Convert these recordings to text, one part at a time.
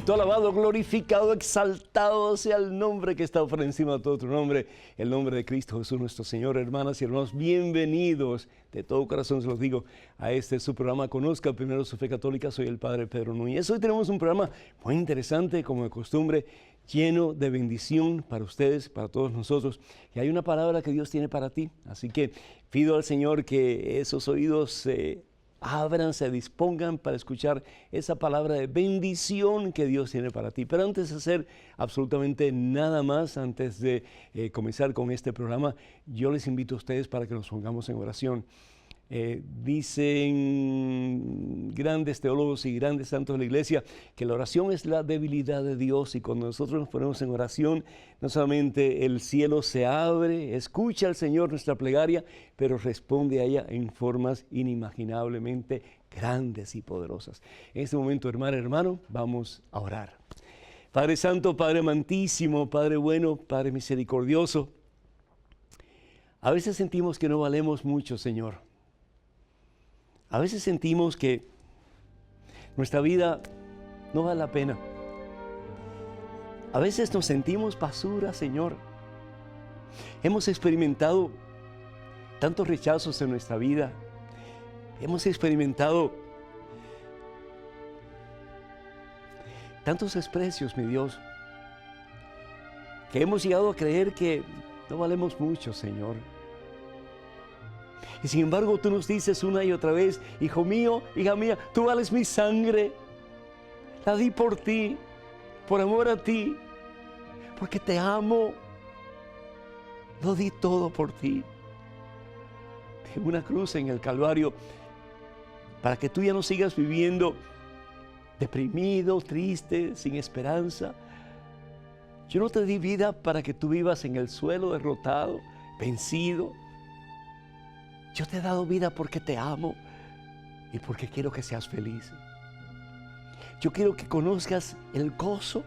bendito, alabado, glorificado, exaltado sea el nombre que está por encima de todo otro nombre, el nombre de Cristo Jesús nuestro Señor. Hermanas y hermanos, bienvenidos, de todo corazón se los digo, a su programa Conozca Primero Su Fe Católica. Soy el Padre Pedro Núñez. Hoy tenemos un programa muy interesante, como de costumbre, lleno de bendición para ustedes, para todos nosotros. Y hay una palabra que Dios tiene para ti, así que pido al Señor que esos oídos se abran, se dispongan para escuchar esa palabra de bendición que Dios tiene para ti. Pero antes de hacer absolutamente nada más, antes de comenzar con este programa, yo les invito a ustedes para que nos pongamos en oración. Dicen grandes teólogos y grandes santos de la iglesia que la oración es la debilidad de Dios, y cuando nosotros nos ponemos en oración, no solamente el cielo se abre, escucha al Señor nuestra plegaria, pero responde a ella en formas inimaginablemente grandes y poderosas. En este momento, hermano, vamos a orar. Padre Santo, Padre amantísimo, Padre bueno, Padre misericordioso, a veces sentimos que no valemos mucho, Señor. A veces sentimos que nuestra vida no vale la pena. A veces nos sentimos basura, Señor. Hemos experimentado tantos rechazos en nuestra vida. Hemos experimentado tantos desprecios, mi Dios, que hemos llegado a creer que no valemos mucho, Señor. Y sin embargo, tú nos dices una y otra vez: hijo mío, hija mía, tú vales mi sangre. La di por ti, por amor a ti, porque te amo. Lo di todo por ti. En una cruz en el Calvario, para que tú ya no sigas viviendo deprimido, triste, sin esperanza. Yo no te di vida para que tú vivas en el suelo derrotado, vencido. Yo te he dado vida porque te amo y porque quiero que seas feliz. Yo quiero que conozcas el gozo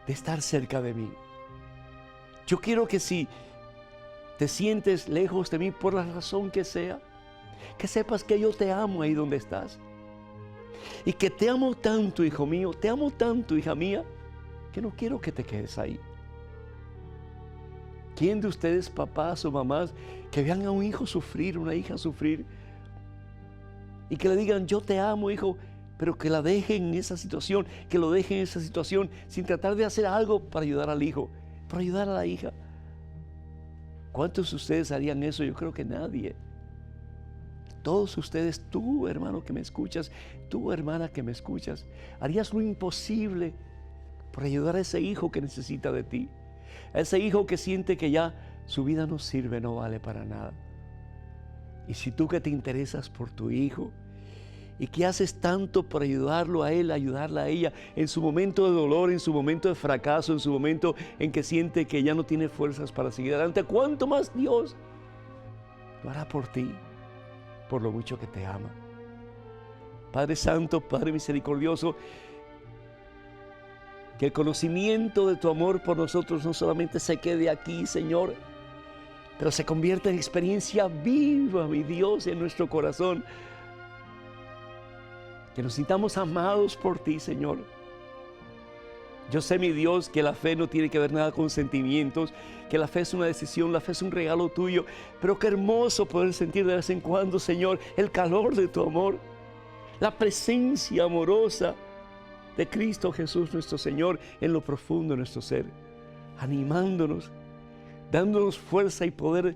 de estar cerca de mí. Yo quiero que si te sientes lejos de mí por la razón que sea, que sepas que yo te amo ahí donde estás. Y que te amo tanto, hijo mío, te amo tanto, hija mía, que no quiero que te quedes ahí. ¿Quién de ustedes, papás o mamás, que vean a un hijo sufrir, una hija sufrir, y que le digan: yo te amo, hijo, pero que la dejen en esa situación, que lo dejen en esa situación, sin tratar de hacer algo para ayudar al hijo, para ayudar a la hija? ¿Cuántos de ustedes harían eso? Yo creo que nadie. Todos ustedes, tú, hermano que me escuchas, tú, hermana que me escuchas, harías lo imposible por ayudar a ese hijo que necesita de ti. A ese hijo que siente que ya su vida no sirve, no vale para nada. Y si tú que te interesas por tu hijo y que haces tanto por ayudarlo a él, ayudarla a ella en su momento de dolor, en su momento de fracaso, en su momento en que siente que ya no tiene fuerzas para seguir adelante, ¿cuánto más Dios lo hará por ti, por lo mucho que te ama? Padre Santo, Padre misericordioso, que el conocimiento de tu amor por nosotros no solamente se quede aquí, Señor, pero se convierta en experiencia viva, mi Dios, en nuestro corazón. Que nos sintamos amados por ti, Señor. Yo sé, mi Dios, que la fe no tiene que ver nada con sentimientos, que la fe es una decisión, la fe es un regalo tuyo, pero qué hermoso poder sentir de vez en cuando, Señor, el calor de tu amor, la presencia amorosa de Cristo Jesús nuestro Señor en lo profundo de nuestro ser, animándonos, dándonos fuerza y poder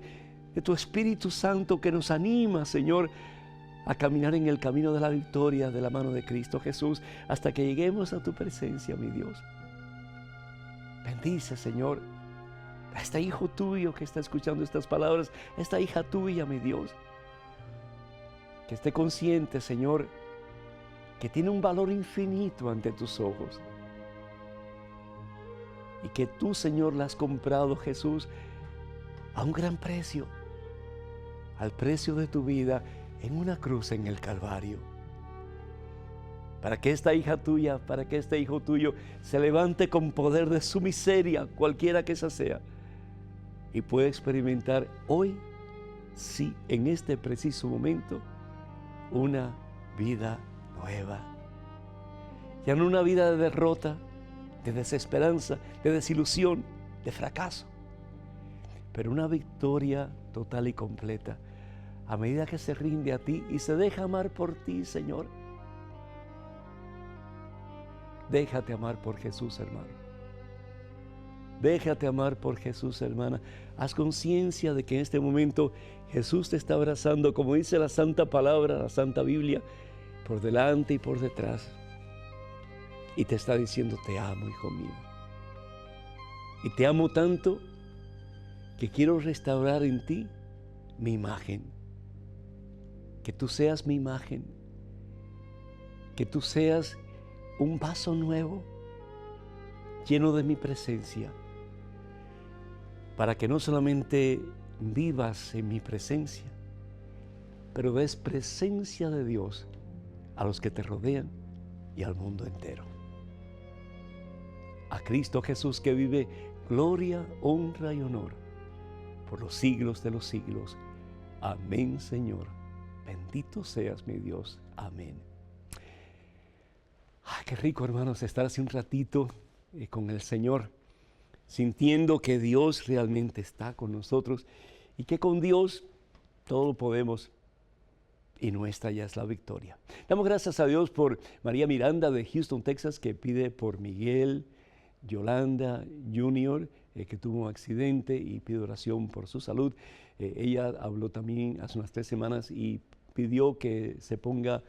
de tu Espíritu Santo que nos anima, Señor, a caminar en el camino de la victoria de la mano de Cristo Jesús hasta que lleguemos a tu presencia, mi Dios. Bendice, Señor, a este hijo tuyo que está escuchando estas palabras, a esta hija tuya, mi Dios, que esté consciente, Señor, que tiene un valor infinito ante tus ojos y que tú, Señor, la has comprado, Jesús, a un gran precio, al precio de tu vida en una cruz en el Calvario, para que esta hija tuya, para que este hijo tuyo se levante con poder de su miseria, cualquiera que esa sea, y pueda experimentar hoy, sí, en este preciso momento, una vida nueva. Ya no una vida de derrota, de desesperanza, de desilusión, de fracaso, pero una victoria total y completa a medida que se rinde a ti y se deja amar por ti, Señor. Déjate amar por Jesús, hermano. Déjate amar por Jesús, hermana. Haz conciencia de que en este momento Jesús te está abrazando, como dice la Santa Palabra, la Santa Biblia, por delante y por detrás. Y te está diciendo, te amo, hijo mío. Y te amo tanto que quiero restaurar en ti mi imagen. Que tú seas mi imagen. Que tú seas un vaso nuevo, lleno de mi presencia. Para que no solamente vivas en mi presencia, pero des presencia de Dios a los que te rodean y al mundo entero. A Cristo Jesús que vive gloria, honra y honor por los siglos de los siglos. Amén, Señor. Bendito seas, mi Dios. Amén. Ay, qué rico, hermanos, estar así un ratito con el Señor, sintiendo que Dios realmente está con nosotros y que con Dios todo lo podemos y nuestra ya es la victoria. Damos gracias a Dios por María Miranda de Houston, Texas, que pide por Miguel Yolanda Jr., que tuvo un accidente y pide oración por su salud. Ella habló también hace unas 3 semanas y pidió que se ponga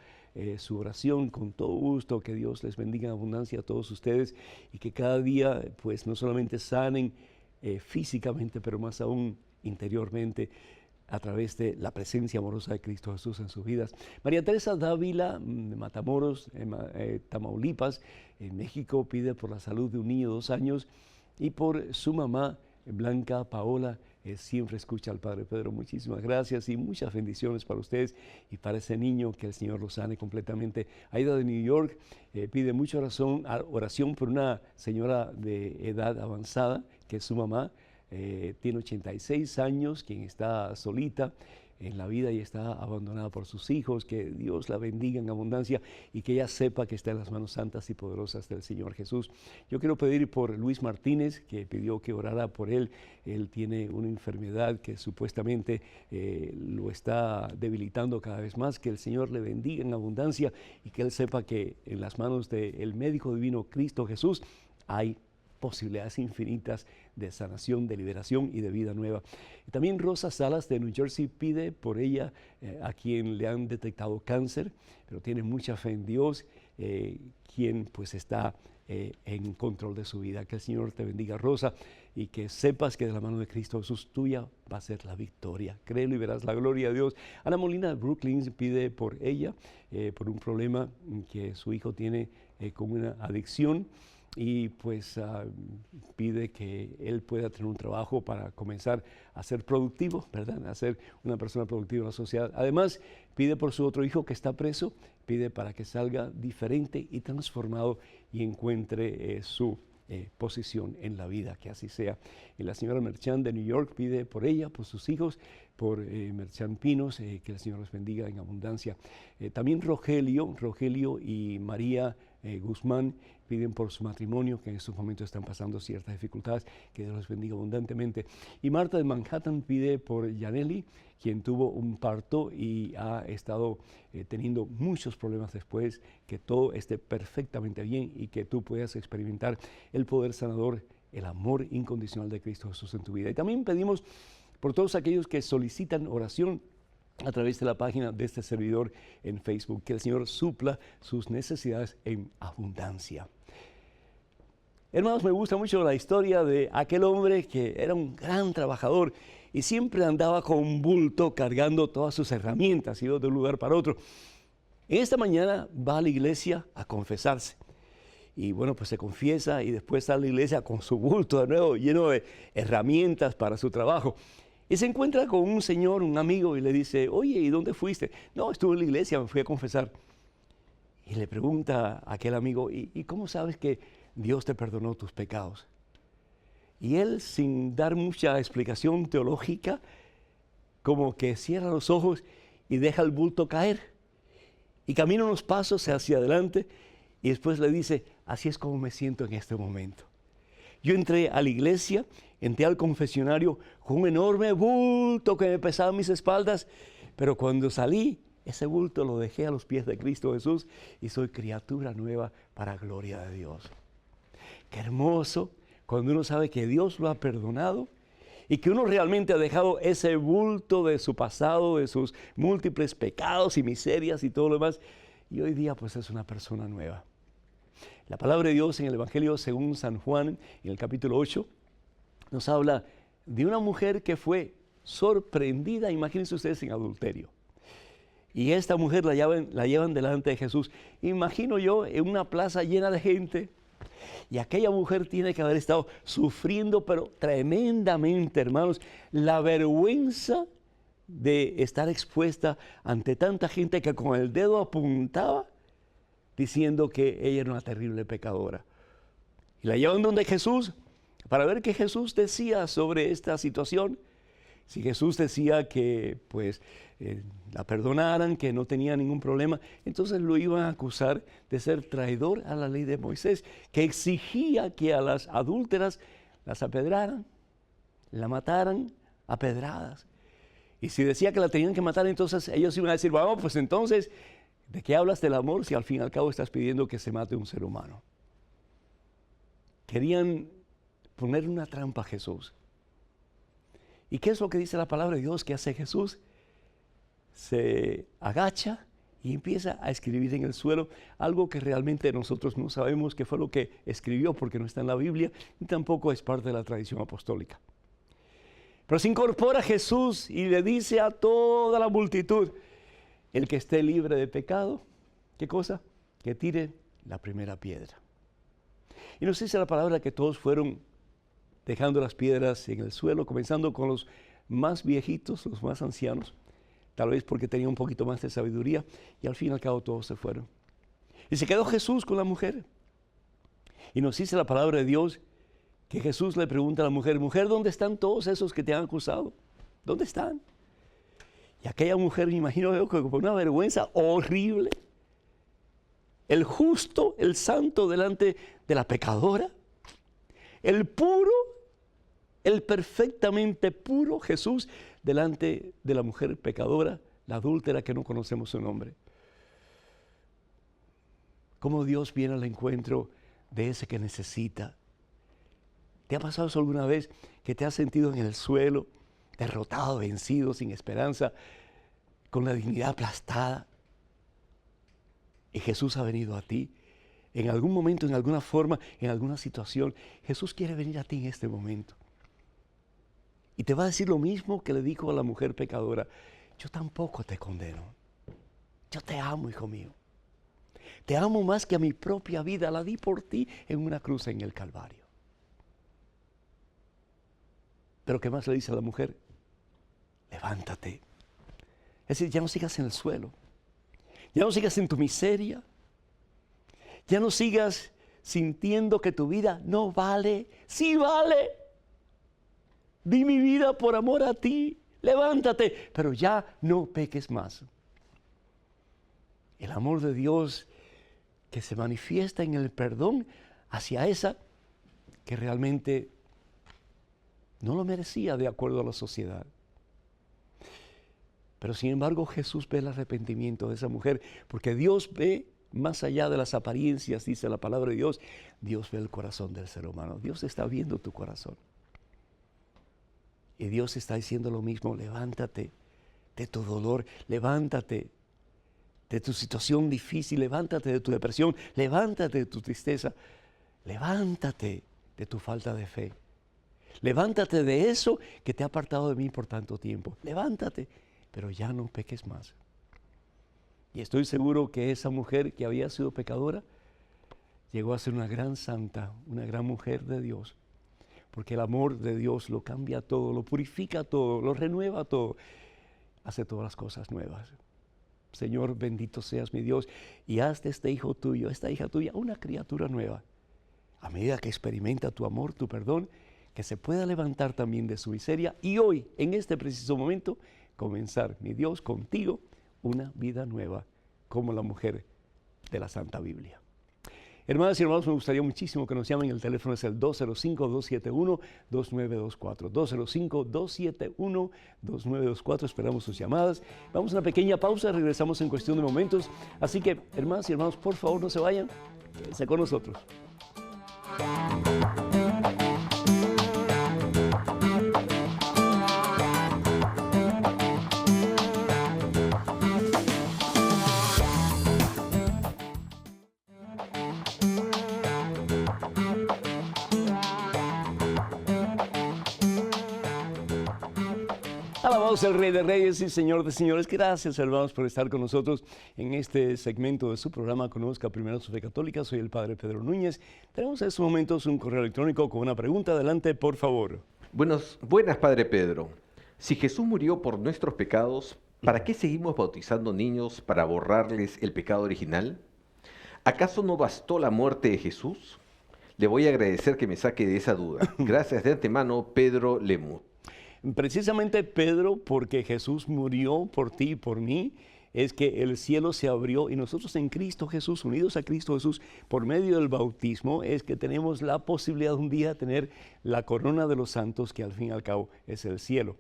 su oración con todo gusto, que Dios les bendiga en abundancia a todos ustedes y que cada día pues no solamente sanen físicamente, pero más aún interiormente a través de la presencia amorosa de Cristo Jesús en sus vidas. María Teresa Dávila, de Matamoros, Tamaulipas, en México, pide por la salud de un niño de 2 años y por su mamá, Blanca Paola. Siempre escucha al Padre Pedro. Muchísimas gracias y muchas bendiciones para ustedes y para ese niño, que el Señor lo sane completamente. Aida de New York pide mucha oración por una señora de edad avanzada, que es su mamá. Tiene 86 años, quien está solita en la vida y está abandonada por sus hijos. Que Dios la bendiga en abundancia y que ella sepa que está en las manos santas y poderosas del Señor Jesús. Yo quiero pedir por Luis Martínez, que pidió que orara por él. Él tiene una enfermedad que supuestamente lo está debilitando cada vez más. Que el Señor le bendiga en abundancia y que él sepa que en las manos del médico divino Cristo Jesús hay posibilidades infinitas de sanación, de liberación y de vida nueva. Y también Rosa Salas de New Jersey pide por ella, a quien le han detectado cáncer, pero tiene mucha fe en Dios, quien pues está en control de su vida. Que el Señor te bendiga, Rosa, y que sepas que de la mano de Cristo Jesús tuya va a ser la victoria. Créelo y verás la gloria de Dios. Ana Molina de Brooklyn pide por ella, por un problema que su hijo tiene con una adicción. Y pues pide que él pueda tener un trabajo para comenzar a ser productivo, ¿verdad? A ser una persona productiva en la sociedad. Además, pide por su otro hijo que está preso, pide para que salga diferente y transformado y encuentre su posición en la vida, que así sea. Y la señora Merchan de New York pide por ella, por sus hijos, por Merchan Pinos, que el Señor los bendiga en abundancia. También Rogelio y María Guzmán piden por su matrimonio, que en estos momentos están pasando ciertas dificultades, que Dios los bendiga abundantemente. Y Marta de Manhattan pide por Yaneli, quien tuvo un parto y ha estado teniendo muchos problemas después, que todo esté perfectamente bien y que tú puedas experimentar el poder sanador, el amor incondicional de Cristo Jesús en tu vida. Y también pedimos por todos aquellos que solicitan oración a través de la página de este servidor en Facebook, que el Señor supla sus necesidades en abundancia. Hermanos, me gusta mucho la historia de aquel hombre que era un gran trabajador y siempre andaba con un bulto cargando todas sus herramientas, iba de un lugar para otro. En esta mañana va a la iglesia a confesarse. Y bueno, pues se confiesa y después sale a la iglesia con su bulto de nuevo, lleno de herramientas para su trabajo. Y se encuentra con un señor, un amigo, y le dice, oye, ¿y dónde fuiste? No, estuve en la iglesia, me fui a confesar. Y le pregunta a aquel amigo, ¿y cómo sabes que Dios te perdonó tus pecados? Y él, sin dar mucha explicación teológica, como que cierra los ojos y deja el bulto caer. Y camina unos pasos hacia adelante Y después le dice, así es como me siento en este momento. Yo entré a la iglesia, entré al confesionario con un enorme bulto que me pesaba mis espaldas, pero cuando salí, ese bulto lo dejé a los pies de Cristo Jesús y soy criatura nueva para gloria de Dios. Qué hermoso cuando uno sabe que Dios lo ha perdonado y que uno realmente ha dejado ese bulto de su pasado, de sus múltiples pecados y miserias y todo lo demás, y hoy día pues es una persona nueva. La palabra de Dios en el Evangelio según San Juan, en el capítulo 8, nos habla de una mujer que fue sorprendida, imagínense ustedes, en adulterio. Y esta mujer la llevan delante de Jesús. Imagino yo en una plaza llena de gente. Y aquella mujer tiene que haber estado sufriendo, pero tremendamente, hermanos, la vergüenza de estar expuesta ante tanta gente que con el dedo apuntaba diciendo que ella era una terrible pecadora. Y la llevan donde Jesús para ver qué Jesús decía sobre esta situación. Si Jesús decía que pues la perdonaran, que no tenía ningún problema, entonces lo iban a acusar de ser traidor a la ley de Moisés, que exigía que a las adúlteras las apedraran, la mataran a pedradas. Y si decía que la tenían que matar, entonces ellos iban a decir, vamos, pues entonces, ¿de qué hablas del amor si al fin y al cabo estás pidiendo que se mate un ser humano? Querían poner una trampa a Jesús. ¿Y qué es lo que dice la palabra de Dios que hace Jesús? Se agacha y empieza a escribir en el suelo algo que realmente nosotros no sabemos qué fue lo que escribió porque no está en la Biblia y tampoco es parte de la tradición apostólica. Pero se incorpora Jesús y le dice a toda la multitud, el que esté libre de pecado, ¿qué cosa? Que tire la primera piedra. Y nos dice la palabra que todos fueron dejando las piedras en el suelo, comenzando con los más viejitos, los más ancianos, tal vez porque tenían un poquito más de sabiduría, y al fin y al cabo todos se fueron. Y se quedó Jesús con la mujer. Y nos dice la palabra de Dios que Jesús le pregunta a la mujer, mujer, ¿dónde están todos esos que te han acusado? ¿Dónde están? Y aquella mujer, me imagino yo, con una vergüenza horrible, el justo, el santo delante de la pecadora, el puro, el perfectamente puro Jesús delante de la mujer pecadora, la adúltera que no conocemos su nombre. ¿Cómo Dios viene al encuentro de ese que necesita? ¿Te ha pasado eso alguna vez que te has sentido en el suelo, derrotado, vencido, sin esperanza, con la dignidad aplastada? Y Jesús ha venido a ti. En algún momento, en alguna forma, en alguna situación, Jesús quiere venir a ti en este momento. Y te va a decir lo mismo que le dijo a la mujer pecadora. Yo tampoco te condeno. Yo te amo, hijo mío. Te amo más que a mi propia vida. La di por ti en una cruz en el Calvario. Pero ¿qué más le dice a la mujer? Levántate. Es decir, ya no sigas en el suelo. Ya no sigas en tu miseria. Ya no sigas sintiendo que tu vida no vale. ¡Sí vale! Di mi vida por amor a ti. Levántate, pero ya no peques más. El amor de Dios que se manifiesta en el perdón hacia esa que realmente no lo merecía de acuerdo a la sociedad. Pero sin embargo Jesús ve el arrepentimiento de esa mujer, porque Dios ve más allá de las apariencias, dice la palabra de Dios. Dios ve el corazón del ser humano. Dios está viendo tu corazón. Y Dios está diciendo lo mismo, levántate de tu dolor, levántate de tu situación difícil, levántate de tu depresión, levántate de tu tristeza, levántate de tu falta de fe. Levántate de eso que te ha apartado de mí por tanto tiempo. Levántate, pero ya no peques más. Y estoy seguro que esa mujer que había sido pecadora llegó a ser una gran santa, una gran mujer de Dios. Porque el amor de Dios lo cambia todo, lo purifica todo, lo renueva todo, hace todas las cosas nuevas. Señor, bendito seas mi Dios, y haz de este hijo tuyo, esta hija tuya, una criatura nueva. A medida que experimenta tu amor, tu perdón, que se pueda levantar también de su miseria y hoy, en este preciso momento, comenzar, mi Dios, contigo, una vida nueva, como la mujer de la Santa Biblia. Hermanas y hermanos, me gustaría muchísimo que nos llamen. El teléfono es el 205-271-2924. 205-271-2924. Esperamos sus llamadas. Vamos a una pequeña pausa, regresamos en cuestión de momentos. Así que, hermanas y hermanos, por favor, no se vayan. Quédense con nosotros. Alabamos al Rey de Reyes y Señor de Señores. Gracias, hermanos, por estar con nosotros en este segmento de su programa Conozca Primero su Fe Católica. Soy el Padre Pedro Núñez. Tenemos en estos momentos un correo electrónico con una pregunta. Adelante, por favor. Buenas, Padre Pedro. Si Jesús murió por nuestros pecados, ¿para qué seguimos bautizando niños para borrarles el pecado original? ¿Acaso no bastó la muerte de Jesús? Le voy a agradecer que me saque de esa duda. Gracias de antemano, Pedro Lemut. Precisamente, Pedro, porque Jesús murió por ti y por mí, es que el cielo se abrió y nosotros en Cristo Jesús, unidos a Cristo Jesús, por medio del bautismo, es que tenemos la posibilidad de un día tener la corona de los santos, que al fin y al cabo es el cielo.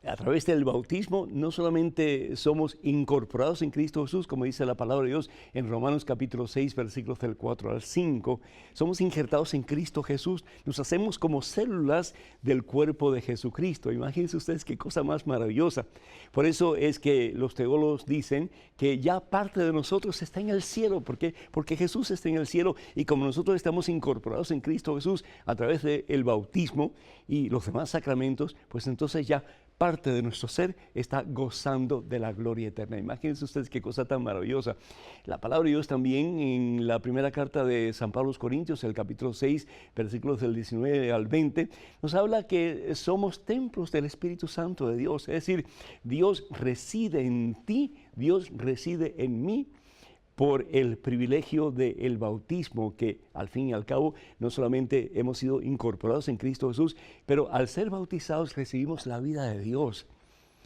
A través del bautismo no solamente somos incorporados en Cristo Jesús, como dice la palabra de Dios en Romanos capítulo 6, versículos del 4 al 5, somos injertados en Cristo Jesús, nos hacemos como células del cuerpo de Jesucristo. Imagínense ustedes qué cosa más maravillosa. Por eso es que los teólogos dicen que ya parte de nosotros está en el cielo. ¿Por qué? Porque Jesús está en el cielo y como nosotros estamos incorporados en Cristo Jesús a través del bautismo y los demás sacramentos, pues entonces ya parte de nuestro ser está gozando de la gloria eterna. Imagínense ustedes qué cosa tan maravillosa. La palabra de Dios también en la primera carta de San Pablo a los Corintios, el capítulo 6, versículos del 19 al 20, nos habla que somos templos del Espíritu Santo de Dios. Es decir, Dios reside en ti, Dios reside en mí, por el privilegio del bautismo, que al fin y al cabo no solamente hemos sido incorporados en Cristo Jesús, pero al ser bautizados recibimos la vida de Dios.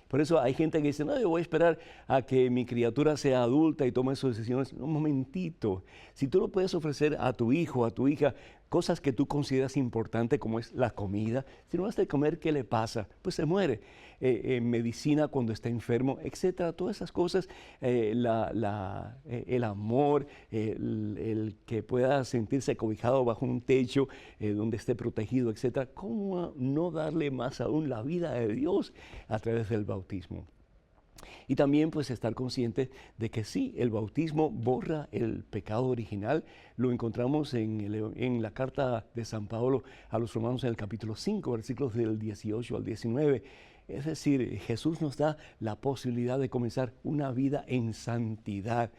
Por eso hay gente que dice, no, yo voy a esperar a que mi criatura sea adulta y tome sus decisiones. Un momentito, si tú lo puedes ofrecer a tu hijo, a tu hija, cosas que tú consideras importantes como es la comida, si no has de comer, ¿qué le pasa? Pues se muere. Medicina cuando está enfermo, etcétera, todas esas cosas, el amor, el que pueda sentirse cobijado bajo un techo donde esté protegido, etcétera. ¿Cómo no darle más aún la vida de Dios a través del bautismo? Y también pues estar consciente de que sí, el bautismo borra el pecado original. Lo encontramos en la carta de San Pablo a los romanos en el capítulo 5, versículos del 18 al 19. Es decir, Jesús nos da la posibilidad de comenzar una vida en santidad.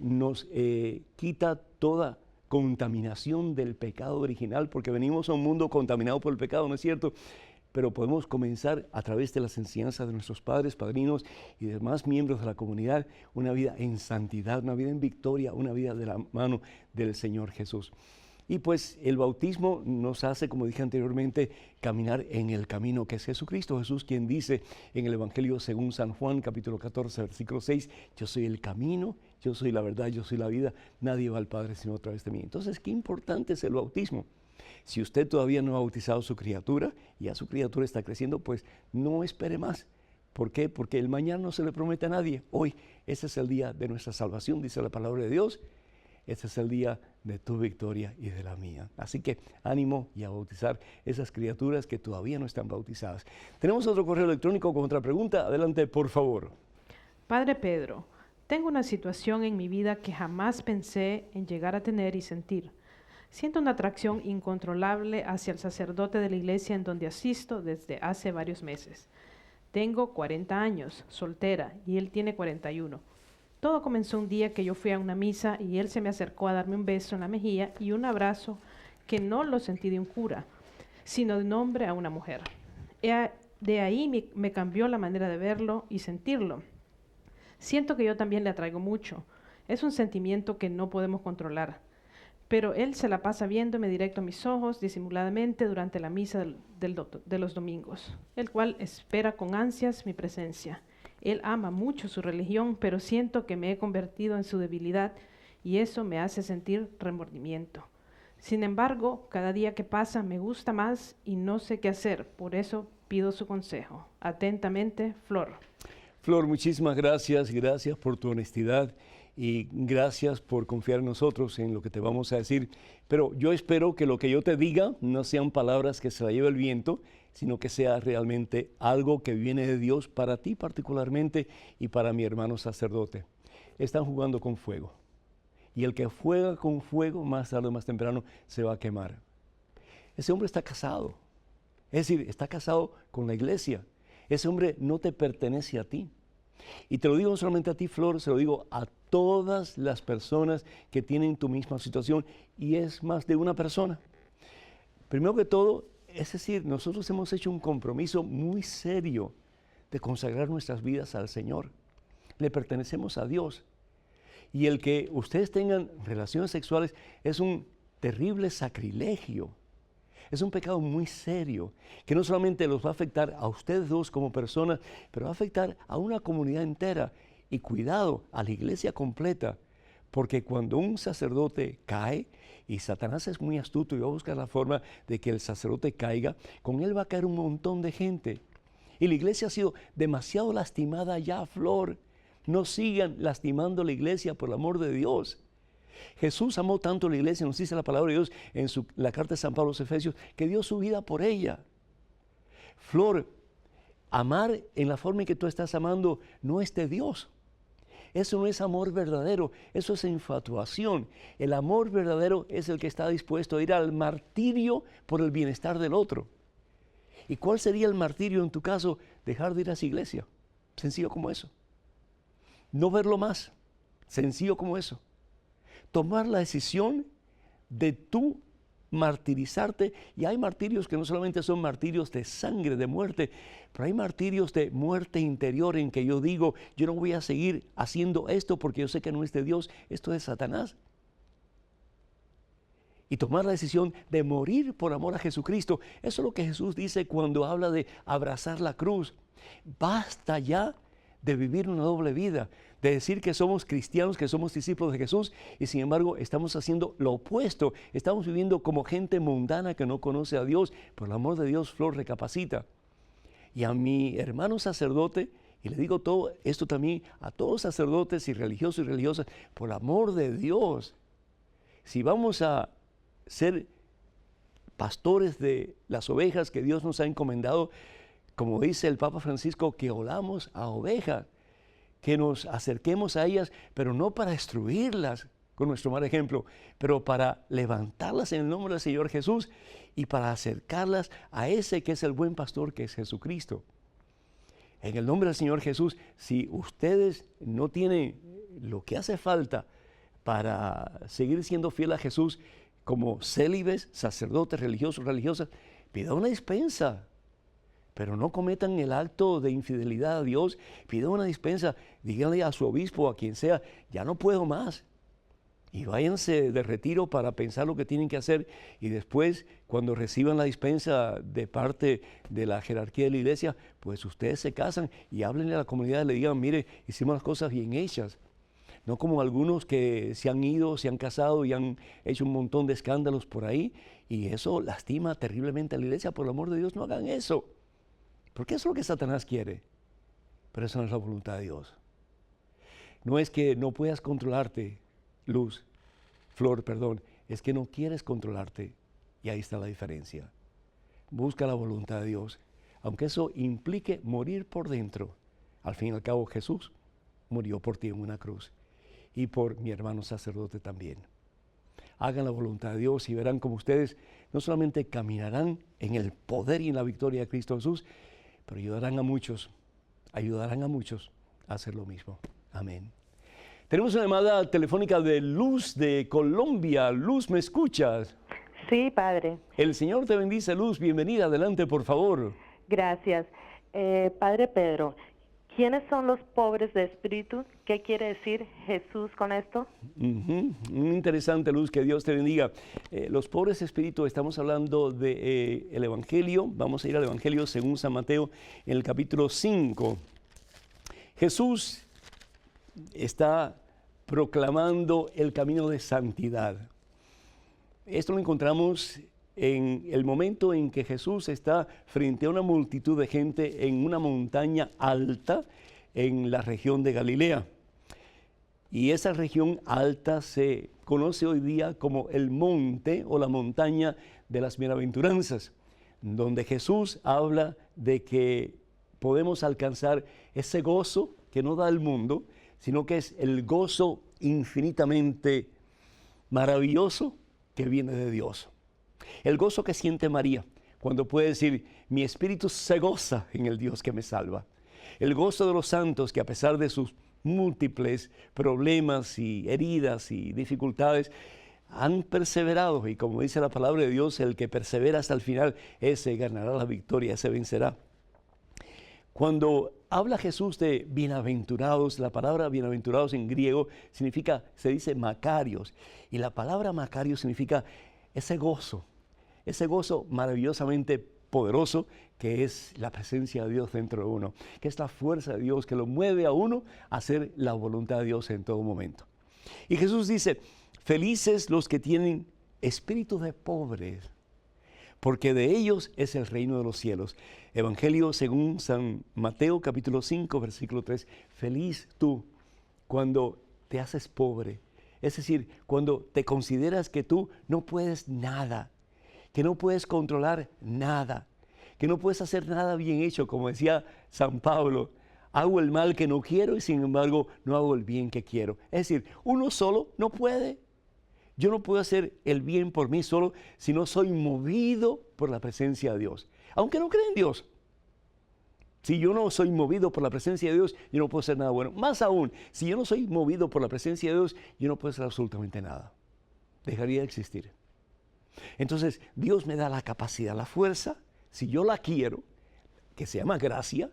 Nos quita toda contaminación del pecado original, porque venimos a un mundo contaminado por el pecado, ¿no es cierto? Pero podemos comenzar a través de las enseñanzas de nuestros padres, padrinos y demás miembros de la comunidad, una vida en santidad, una vida en victoria, una vida de la mano del Señor Jesús. Y pues el bautismo nos hace, como dije anteriormente, caminar en el camino que es Jesucristo. Jesús quien dice en el Evangelio según San Juan, capítulo 14, versículo 6, yo soy el camino, yo soy la verdad, yo soy la vida, nadie va al Padre sino a través de mí. Entonces, qué importante es el bautismo. Si usted todavía no ha bautizado a su criatura y ya su criatura está creciendo, pues no espere más. ¿Por qué? Porque el mañana no se le promete a nadie. Hoy, ese es el día de nuestra salvación, dice la palabra de Dios. Este es el día de tu victoria y de la mía. Así que ánimo y a bautizar esas criaturas que todavía no están bautizadas. Tenemos otro correo electrónico con otra pregunta. Adelante, por favor. Padre Pedro, tengo una situación en mi vida que jamás pensé en llegar a tener y sentir. Siento una atracción incontrolable hacia el sacerdote de la iglesia en donde asisto desde hace varios meses. Tengo 40 años, soltera, y él tiene 41. Todo comenzó un día que yo fui a una misa y él se me acercó a darme un beso en la mejilla y un abrazo que no lo sentí de un cura, sino de un hombre a una mujer. De ahí me cambió la manera de verlo y sentirlo. Siento que yo también le atraigo mucho. Es un sentimiento que no podemos controlar. Pero él se la pasa viéndome directo a mis ojos, disimuladamente, durante la misa de los domingos, el cual espera con ansias mi presencia. Él ama mucho su religión, pero siento que me he convertido en su debilidad y eso me hace sentir remordimiento. Sin embargo, cada día que pasa me gusta más y no sé qué hacer, por eso pido su consejo. Atentamente, Flor. Flor, muchísimas gracias, gracias por tu honestidad y gracias por confiar en nosotros, en lo que te vamos a decir. Pero yo espero que lo que yo te diga no sean palabras que se la lleve el viento, sino que sea realmente algo que viene de Dios para ti particularmente y para mi hermano sacerdote. Están jugando con fuego. Y el que juega con fuego, más tarde o más temprano, se va a quemar. Ese hombre está casado. Es decir, está casado con la iglesia. Ese hombre no te pertenece a ti. Y te lo digo no solamente a ti, Flor, se lo digo a todas las personas que tienen tu misma situación. Y es más de una persona. Primero que todo, es decir, nosotros hemos hecho un compromiso muy serio de consagrar nuestras vidas al Señor. Le pertenecemos a Dios. Y el que ustedes tengan relaciones sexuales es un terrible sacrilegio. Es un pecado muy serio, que no solamente los va a afectar a ustedes dos como personas, pero va a afectar a una comunidad entera. Y cuidado, a la iglesia completa, porque cuando un sacerdote cae, y Satanás es muy astuto y va a buscar la forma de que el sacerdote caiga, con él va a caer un montón de gente. Y la iglesia ha sido demasiado lastimada ya, Flor. No sigan lastimando la iglesia, por el amor de Dios. Jesús amó tanto la iglesia, nos dice la palabra de Dios en la carta de San Pablo a los Efesios, que dio su vida por ella. Flor, amar en la forma en que tú estás amando no es de Dios. Eso no es amor verdadero, eso es infatuación. El amor verdadero es el que está dispuesto a ir al martirio por el bienestar del otro. ¿Y cuál sería el martirio en tu caso? Dejar de ir a esa iglesia. Sencillo como eso. No verlo más. Sencillo como eso. Tomar la decisión de tú martirizarte. Y hay martirios que no solamente son martirios de sangre, de muerte, pero hay martirios de muerte interior en que yo digo, yo no voy a seguir haciendo esto porque yo sé que no es de Dios, esto es Satanás. Y tomar la decisión de morir por amor a Jesucristo. Eso es lo que Jesús dice cuando habla de abrazar la cruz. Basta ya de vivir una doble vida, de decir que somos cristianos, que somos discípulos de Jesús, y sin embargo estamos haciendo lo opuesto. Estamos viviendo como gente mundana que no conoce a Dios. Por el amor de Dios, Flor, recapacita. Y a mi hermano sacerdote, y le digo todo esto también a todos sacerdotes y religiosos y religiosas, por el amor de Dios, si vamos a ser pastores de las ovejas que Dios nos ha encomendado, como dice el Papa Francisco, que olamos a ovejas, que nos acerquemos a ellas, pero no para destruirlas con nuestro mal ejemplo, pero para levantarlas en el nombre del Señor Jesús y para acercarlas a ese que es el buen pastor, que es Jesucristo. En el nombre del Señor Jesús, si ustedes no tienen lo que hace falta para seguir siendo fiel a Jesús como célibes, sacerdotes, religiosos, religiosas, pida una dispensa. Pero no cometan el acto de infidelidad a Dios. Pidan una dispensa, díganle a su obispo, a quien sea, ya no puedo más. Y váyanse de retiro para pensar lo que tienen que hacer. Y después, cuando reciban la dispensa de parte de la jerarquía de la iglesia, pues ustedes se casan y háblenle a la comunidad y le digan, mire, hicimos las cosas bien hechas. No como algunos que se han ido, se han casado y han hecho un montón de escándalos por ahí. Y eso lastima terriblemente a la iglesia. Por el amor de Dios, no hagan eso. Porque eso es lo que Satanás quiere, pero eso no es la voluntad de Dios. No es que no puedas controlarte, Flor, es que no quieres controlarte y ahí está la diferencia. Busca la voluntad de Dios, aunque eso implique morir por dentro. Al fin y al cabo Jesús murió por ti en una cruz y por mi hermano sacerdote también. Hagan la voluntad de Dios y verán como ustedes no solamente caminarán en el poder y en la victoria de Cristo Jesús, pero ayudarán a muchos a hacer lo mismo. Amén. Tenemos una llamada telefónica de Luz de Colombia. Luz, ¿me escuchas? Sí, padre. El Señor te bendice, Luz. Bienvenida. Adelante, por favor. Gracias. Padre Pedro, ¿quiénes son los pobres de espíritu? ¿Qué quiere decir Jesús con esto? Muy interesante, Luz, que Dios te bendiga. Los pobres de espíritu, estamos hablando del Evangelio. Vamos a ir al Evangelio según San Mateo, en el capítulo 5. Jesús está proclamando el camino de santidad. Esto lo encontramos en el momento en que Jesús está frente a una multitud de gente en una montaña alta en la región de Galilea. Y esa región alta se conoce hoy día como el monte o la montaña de las bienaventuranzas, donde Jesús habla de que podemos alcanzar ese gozo que no da el mundo, sino que es el gozo infinitamente maravilloso que viene de Dios. El gozo que siente María cuando puede decir, mi espíritu se goza en el Dios que me salva. El gozo de los santos que a pesar de sus múltiples problemas y heridas y dificultades, han perseverado, y como dice la palabra de Dios, el que persevera hasta el final, ese ganará la victoria, ese vencerá. Cuando habla Jesús de bienaventurados, la palabra bienaventurados en griego significa, se dice macarios, y la palabra macario significa ese gozo maravillosamente poderoso que es la presencia de Dios dentro de uno, que es la fuerza de Dios que lo mueve a uno a hacer la voluntad de Dios en todo momento. Y Jesús dice, felices los que tienen espíritu de pobres, porque de ellos es el reino de los cielos. Evangelio según San Mateo capítulo 5 versículo 3, feliz tú cuando te haces pobre, es decir, cuando te consideras que tú no puedes nada, que no puedes controlar nada, que no puedes hacer nada bien hecho, como decía San Pablo, hago el mal que no quiero y sin embargo no hago el bien que quiero. Es decir, uno solo no puede. Yo no puedo hacer el bien por mí solo si no soy movido por la presencia de Dios. Aunque no crea en Dios. Si yo no soy movido por la presencia de Dios, yo no puedo hacer nada bueno. Más aún, si yo no soy movido por la presencia de Dios, yo no puedo hacer absolutamente nada. Dejaría de existir. Entonces, Dios me da la capacidad, la fuerza, si yo la quiero, que se llama gracia,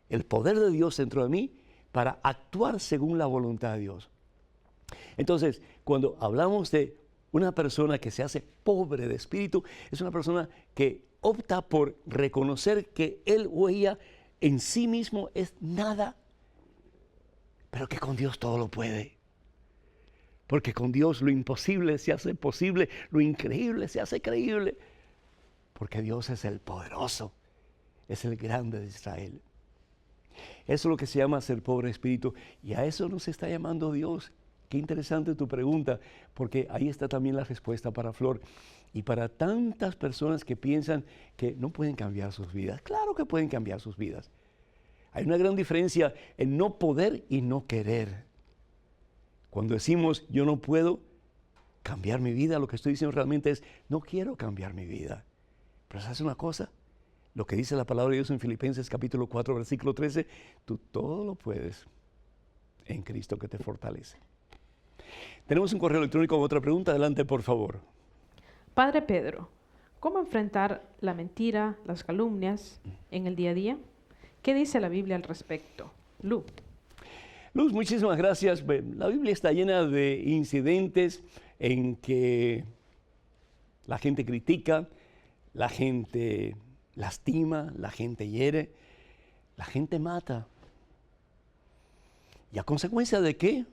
el poder de Dios dentro de mí, para actuar según la voluntad de Dios. Entonces, cuando hablamos de una persona que se hace pobre de espíritu, es una persona que opta por reconocer que él o ella en sí mismo es nada, pero que con Dios todo lo puede. Porque con Dios lo imposible se hace posible, lo increíble se hace creíble. Porque Dios es el poderoso, es el grande de Israel. Eso es lo que se llama ser pobre de espíritu, y a eso nos está llamando Dios. Qué interesante tu pregunta, porque ahí está también la respuesta para Flor y para tantas personas que piensan que no pueden cambiar sus vidas. Claro que pueden cambiar sus vidas. Hay una gran diferencia en no poder y no querer. Cuando decimos yo no puedo cambiar mi vida, lo que estoy diciendo realmente es no quiero cambiar mi vida. Pero ¿sabes una cosa? Lo que dice la palabra de Dios en Filipenses capítulo 4 versículo 13, tú todo lo puedes en Cristo que te fortalece. Tenemos un correo electrónico con otra pregunta. Adelante, por favor. Padre Pedro, ¿cómo enfrentar la mentira, las calumnias en el día a día? ¿Qué dice la Biblia al respecto? Luz, muchísimas gracias. La Biblia está llena de incidentes en que la gente critica, la gente lastima, la gente hiere, la gente mata. ¿Y a consecuencia de qué?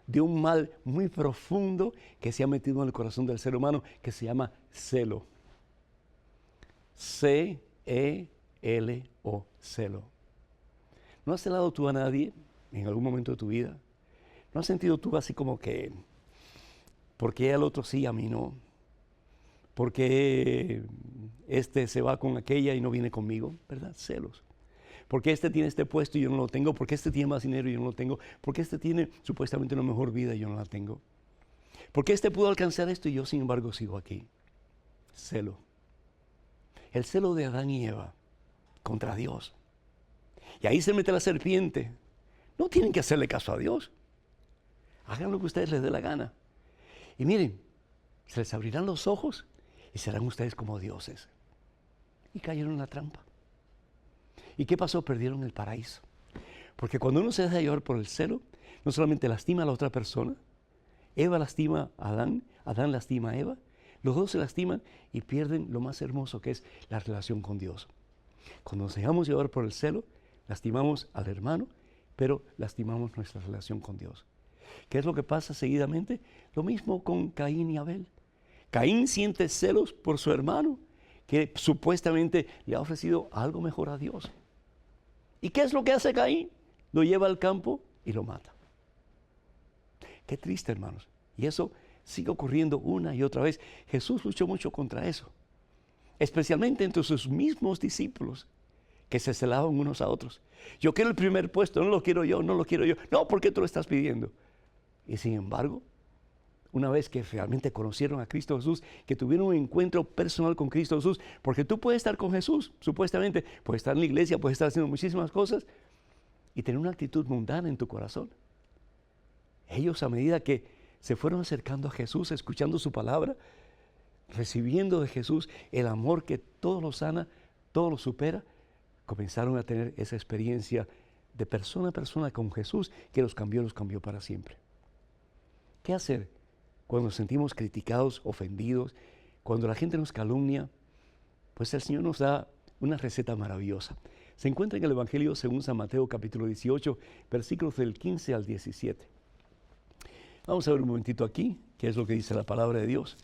De un mal muy profundo que se ha metido en el corazón del ser humano, que se llama celo. C-E-L-O, celo. ¿No has celado tú a nadie en algún momento de tu vida? ¿No has sentido tú así como que, ¿por qué al otro sí, a mí no? ¿Por qué este se va con aquella y no viene conmigo? ¿Verdad? Celos. ¿Por qué este tiene este puesto y yo no lo tengo? ¿Por qué este tiene más dinero y yo no lo tengo? ¿Por qué este tiene supuestamente una mejor vida y yo no la tengo? ¿Por qué este pudo alcanzar esto y yo sin embargo sigo aquí? Celo. El celo de Adán y Eva contra Dios. Y ahí se mete la serpiente. No tienen que hacerle caso a Dios. Hagan lo que ustedes les dé la gana. Y miren, se les abrirán los ojos y serán ustedes como dioses. Y cayeron en la trampa. ¿Y qué pasó? Perdieron el paraíso. Porque cuando uno se deja llevar por el celo, no solamente lastima a la otra persona, Eva lastima a Adán, Adán lastima a Eva, los dos se lastiman y pierden lo más hermoso que es la relación con Dios. Cuando nos dejamos llevar por el celo, lastimamos al hermano, pero lastimamos nuestra relación con Dios. ¿Qué es lo que pasa seguidamente? Lo mismo con Caín y Abel. Caín siente celos por su hermano, que supuestamente le ha ofrecido algo mejor a Dios. ¿Y qué es lo que hace Caín? Lo lleva al campo y lo mata. Qué triste, hermanos. Y eso sigue ocurriendo una y otra vez. Jesús luchó mucho contra eso, especialmente entre sus mismos discípulos, que se celaban unos a otros. Yo quiero el primer puesto, no lo quiero yo, no lo quiero yo. No, ¿por qué tú lo estás pidiendo? Y sin embargo, una vez que realmente conocieron a Cristo Jesús, que tuvieron un encuentro personal con Cristo Jesús, porque tú puedes estar con Jesús, supuestamente, puedes estar en la iglesia, puedes estar haciendo muchísimas cosas y tener una actitud mundana en tu corazón. Ellos, a medida que se fueron acercando a Jesús, escuchando su palabra, recibiendo de Jesús el amor que todo lo sana, todo lo supera, comenzaron a tener esa experiencia de persona a persona con Jesús que los cambió para siempre. ¿Qué hacer cuando nos sentimos criticados, ofendidos, cuando la gente nos calumnia? Pues el Señor nos da una receta maravillosa. Se encuentra en el Evangelio según San Mateo capítulo 18, versículos del 15 al 17. Vamos a ver un momentito aquí, qué es lo que dice la palabra de Dios.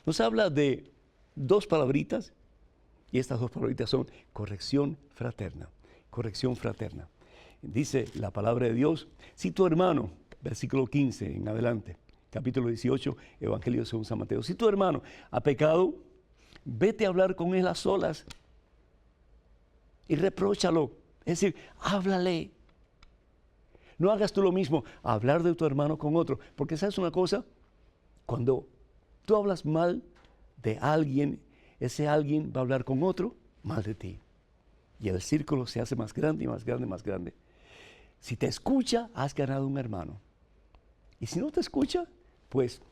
Nos habla de dos palabritas, y estas dos palabritas son corrección fraterna. Corrección fraterna. Dice la palabra de Dios, si tu hermano, versículo 15 en adelante, capítulo 18, Evangelio según San Mateo, si tu hermano ha pecado, vete a hablar con él a solas y repróchalo. Es decir, háblale. No hagas tú lo mismo, hablar de tu hermano con otro. Porque ¿sabes una cosa? Cuando tú hablas mal de alguien, ese alguien va a hablar con otro mal de ti. Y el círculo se hace más grande y más grande y más grande. Si te escucha, has ganado un hermano. Y si no te escucha, pues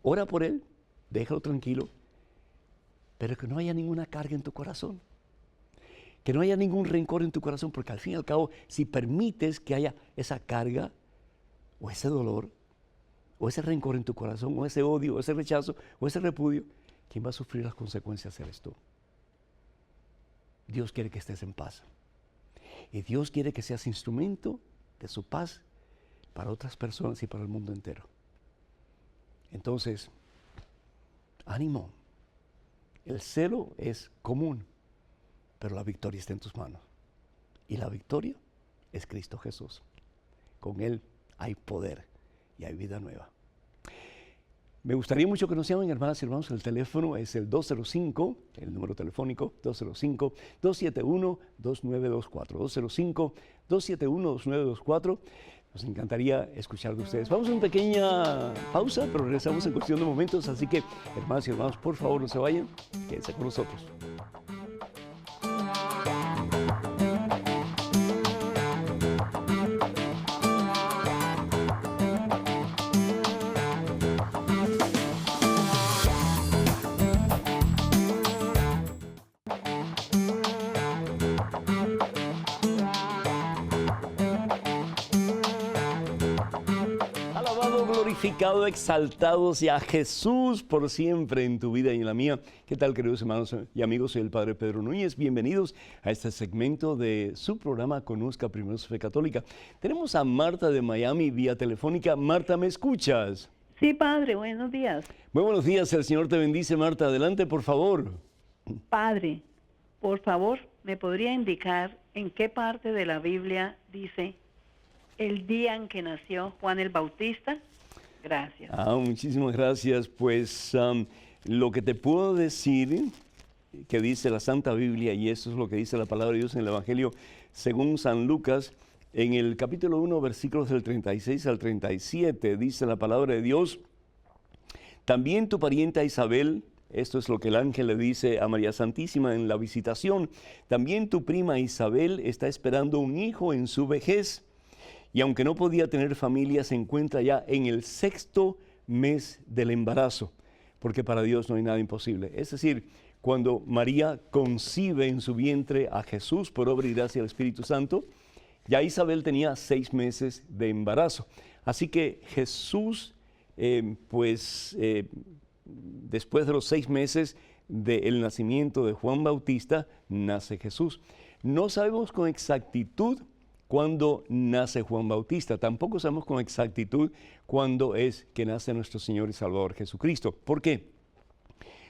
ora por él, déjalo tranquilo, pero que no haya ninguna carga en tu corazón. Que no haya ningún rencor en tu corazón, porque al fin y al cabo, si permites que haya esa carga, o ese dolor, o ese rencor en tu corazón, o ese odio, o ese rechazo, o ese repudio, ¿quién va a sufrir las consecuencias eres tú? Dios quiere que estés en paz. Y Dios quiere que seas instrumento de su paz para otras personas y para el mundo entero. Entonces, ánimo. El celo es común, pero la victoria está en tus manos. Y la victoria es Cristo Jesús. Con Él hay poder y hay vida nueva. Me gustaría mucho que nos llamen, hermanas y hermanos. El teléfono es el 205, el número telefónico 205-271-2924. 205-271-2924. Nos encantaría escuchar de ustedes. Vamos a una pequeña pausa, pero regresamos en cuestión de momentos. Así que, hermanas y hermanos, por favor, no se vayan. Quédense con nosotros. Glorificado, exaltado sea Jesús por siempre en tu vida y en la mía. ¿Qué tal, queridos hermanos y amigos? Soy el Padre Pedro Núñez. Bienvenidos a este segmento de su programa Conozca Primero su Fe Católica. Tenemos a Marta de Miami vía telefónica. Marta, ¿me escuchas? Sí, Padre, buenos días. Muy buenos días, el Señor te bendice, Marta. Adelante, por favor. Padre, por favor, ¿me podría indicar en qué parte de la Biblia dice el día en que nació Juan el Bautista? Gracias. Muchísimas gracias. Pues lo que te puedo decir que dice la Santa Biblia, y eso es lo que dice la palabra de Dios en el Evangelio según San Lucas, en el capítulo 1, versículos del 36 al 37, dice la palabra de Dios: también tu parienta Isabel, esto es lo que el ángel le dice a María Santísima en la visitación, también tu prima Isabel está esperando un hijo en su vejez. Y aunque no podía tener familia, se encuentra ya en el 6º mes del embarazo, porque para Dios no hay nada imposible. Es decir, cuando María concibe en su vientre a Jesús por obra y gracia del Espíritu Santo, ya Isabel tenía 6 meses de embarazo. Así que Jesús, después de los 6 meses del nacimiento de Juan Bautista, nace Jesús. No sabemos con exactitud cuándo nace Juan Bautista. Tampoco sabemos con exactitud cuándo es que nace nuestro Señor y Salvador Jesucristo. ¿Por qué?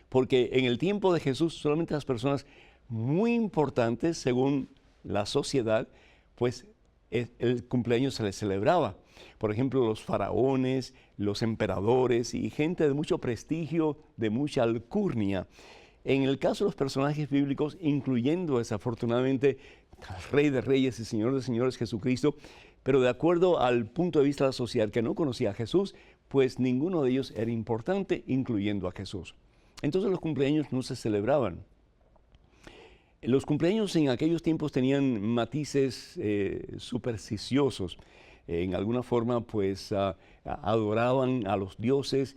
Porque en el tiempo de Jesús solamente las personas muy importantes, según la sociedad, pues el cumpleaños se les celebraba. Por ejemplo, los faraones, los emperadores y gente de mucho prestigio, de mucha alcurnia. En el caso de los personajes bíblicos, incluyendo desafortunadamente al Rey de Reyes y Señor de Señores Jesucristo, pero de acuerdo al punto de vista de la sociedad que no conocía a Jesús, pues ninguno de ellos era importante, incluyendo a Jesús. Entonces los cumpleaños no se celebraban. Los cumpleaños en aquellos tiempos tenían matices supersticiosos. En alguna forma, pues adoraban a los dioses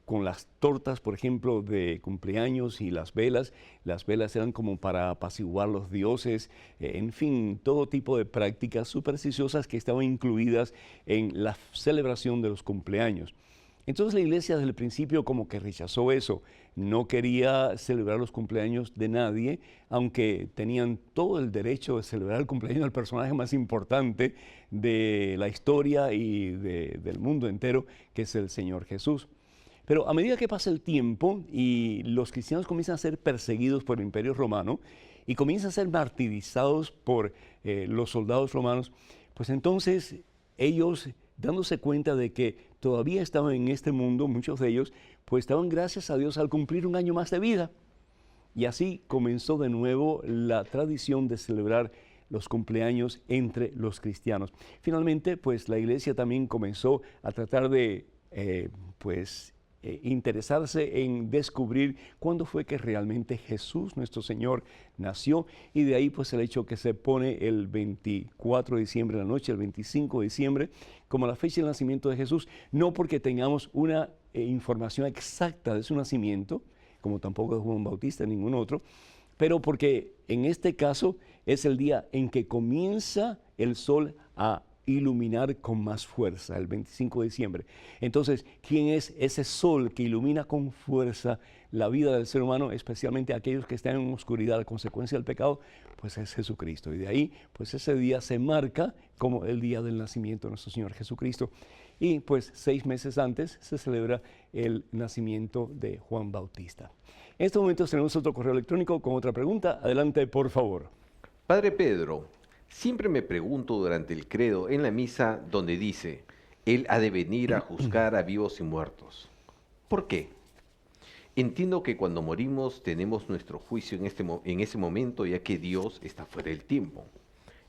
con las tortas, por ejemplo, de cumpleaños y las velas. Las velas eran como para apaciguar los dioses, en fin, todo tipo de prácticas supersticiosas que estaban incluidas en la celebración de los cumpleaños. Entonces la iglesia desde el principio como que rechazó eso, no quería celebrar los cumpleaños de nadie, aunque tenían todo el derecho de celebrar el cumpleaños del personaje más importante de la historia y del mundo entero, que es el Señor Jesús. Pero a medida que pasa el tiempo y los cristianos comienzan a ser perseguidos por el Imperio Romano y comienzan a ser martirizados por los soldados romanos, pues entonces ellos, dándose cuenta de que todavía estaban en este mundo, muchos de ellos, pues estaban, gracias a Dios, al cumplir un año más de vida. Y así comenzó de nuevo la tradición de celebrar los cumpleaños entre los cristianos. Finalmente, pues la iglesia también comenzó a tratar de, interesarse en descubrir cuándo fue que realmente Jesús, nuestro Señor, nació, y de ahí pues el hecho que se pone el 24 de diciembre, la noche, el 25 de diciembre, como la fecha del nacimiento de Jesús, no porque tengamos una información exacta de su nacimiento, como tampoco de Juan Bautista, ningún otro, pero porque en este caso es el día en que comienza el sol a iluminar con más fuerza, el 25 de diciembre. Entonces, ¿quién es ese sol que ilumina con fuerza la vida del ser humano, especialmente aquellos que están en oscuridad a consecuencia del pecado? Pues es Jesucristo. Y de ahí, pues ese día se marca como el día del nacimiento de nuestro Señor Jesucristo. Y pues 6 meses antes se celebra el nacimiento de Juan Bautista. En estos momentos tenemos otro correo electrónico con otra pregunta. Adelante, por favor. Padre Pedro, siempre me pregunto durante el credo en la misa donde dice, Él ha de venir a juzgar a vivos y muertos. ¿Por qué? Entiendo que cuando morimos tenemos nuestro juicio en ese momento, ya que Dios está fuera del tiempo.